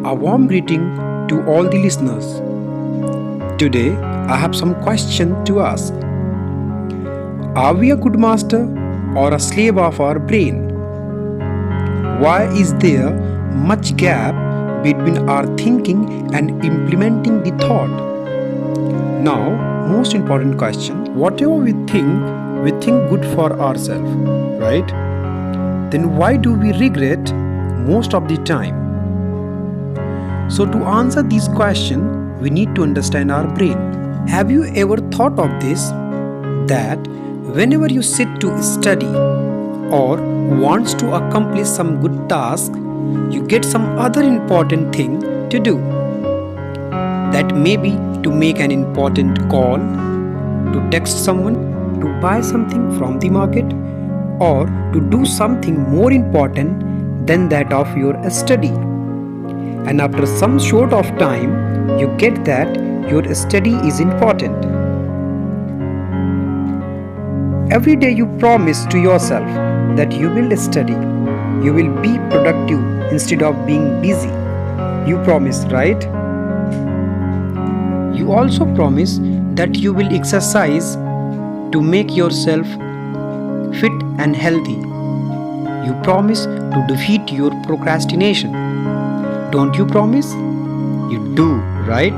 A warm greeting to all the listeners. Today, I have some question to ask. Are we a good master or a slave of our brain? Why is there much gap between our thinking and implementing the thought? Now, most important question, whatever we think good for ourselves, right? Then why do we regret most of the time? So to answer this question, we need to understand our brain. Have you ever thought of this? That whenever you sit to study or wants to accomplish some good task, you get some other important thing to do. That may be to make an important call, to text someone, to buy something from the market, or to do something more important than that of your study. And after some short of time, you get that your study is important. Every day you promise to yourself that you will study, you will be productive instead of being busy. You promise, right? You also promise that you will exercise to make yourself fit and healthy. You promise to defeat your procrastination. Don't you promise? You do, right?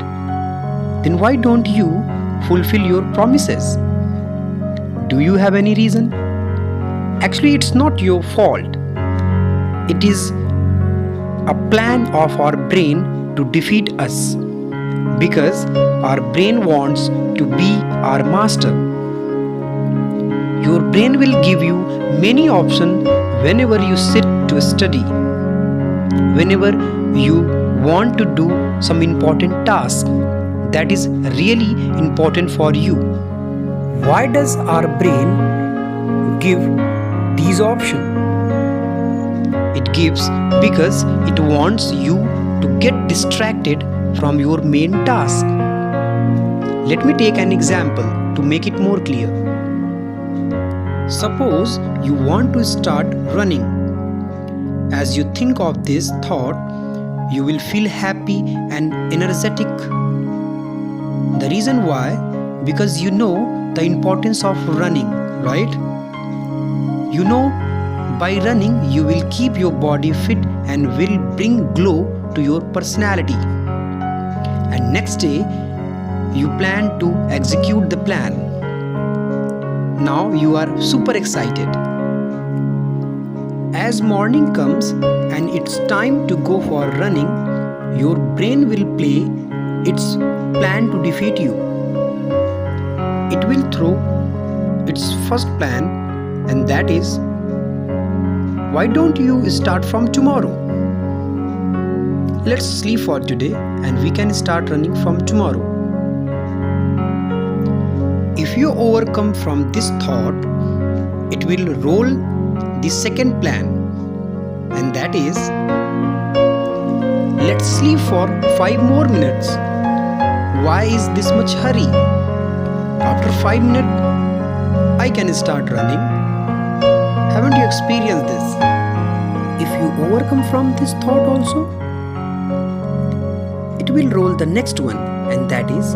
Then why don't you fulfill your promises? Do you have any reason? Actually, it's not your fault. It is a plan of our brain to defeat us because our brain wants to be our master. Your brain will give you many options whenever you sit to study, whenever you want to do some important task that is really important for you. Why does our brain give these options? It gives because it wants you to get distracted from your main task. Let me take an example to make it more clear. Suppose you want to start running. As you think of this thought, you will feel happy and energetic. The reason why? Because you know the importance of running, right? You know by running you will keep your body fit and will bring glow to your personality. And next day you plan to execute the plan. Now you are super excited. As morning comes and it's time to go for running, your brain will play its plan to defeat you. It will throw its first plan, and that is, why don't you start from tomorrow? Let's sleep for today and we can start running from tomorrow. If you overcome from this thought, it will roll the second plan, and that is, let's sleep for 5 more minutes. Why is this much hurry? After 5 minutes, I can start running. Haven't you experienced this? If you overcome from this thought also, it will roll the next one, and that is,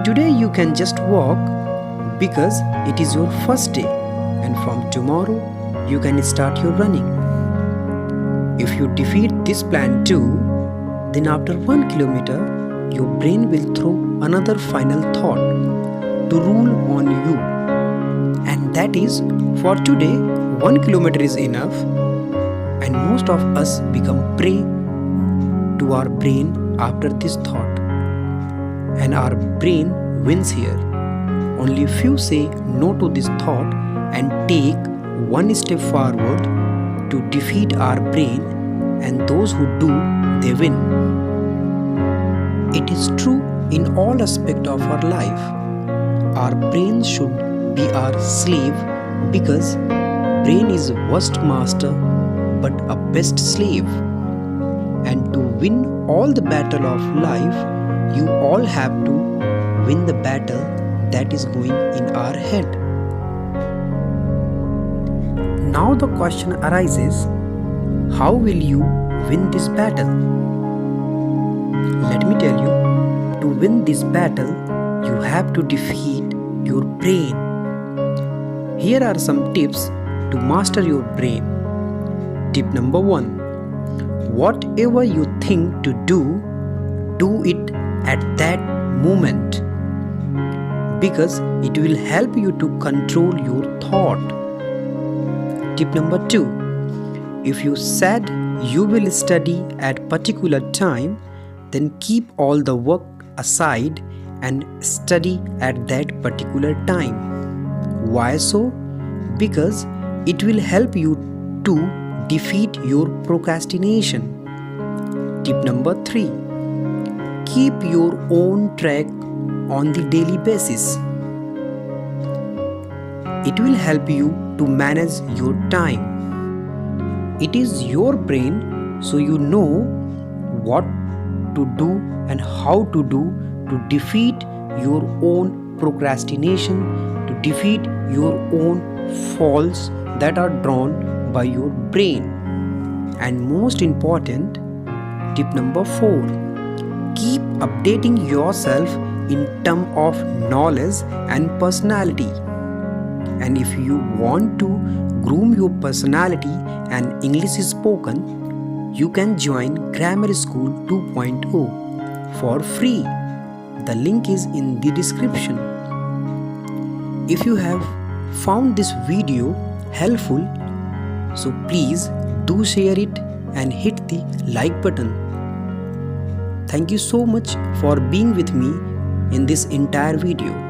today you can just walk because it is your first day, and from tomorrow you can start your running. If you defeat this plan too, then after 1 kilometer, your brain will throw another final thought to rule on you. And that is, for today, 1 kilometer is enough, and most of us become prey to our brain after this thought. And our brain wins here. Only few say no to this thought and take one step forward to defeat our brain, and those who do, they win. It is true in all aspects of our life. Our brain should be our slave because brain is worst master but a best slave. And to win all the battle of life, you all have to win the battle that is going in our head. Now the question arises, how will you win this battle? Let me tell you, to win this battle, you have to defeat your brain. Here are some tips to master your brain. Tip number 1. Whatever you think to do it at that moment, because it will help you to control your thought. Tip number 2. If you said you will study at particular time, then keep all the work aside and study at that particular time. Why so? Because it will help you to defeat your procrastination. Tip number 3. Keep your own track on the daily basis. It will help you to manage your time. It is your brain, so you know what to do and how to do to defeat your own procrastination, to defeat your own faults that are drawn by your brain. And most important, tip number 4. Keep updating yourself in terms of knowledge and personality. And if you want to groom your personality and English is spoken, you can join Grammar School 2.0 for free. The link is in the description. If you have found this video helpful, so please do share it and hit the like button. Thank you so much for being with me in this entire video.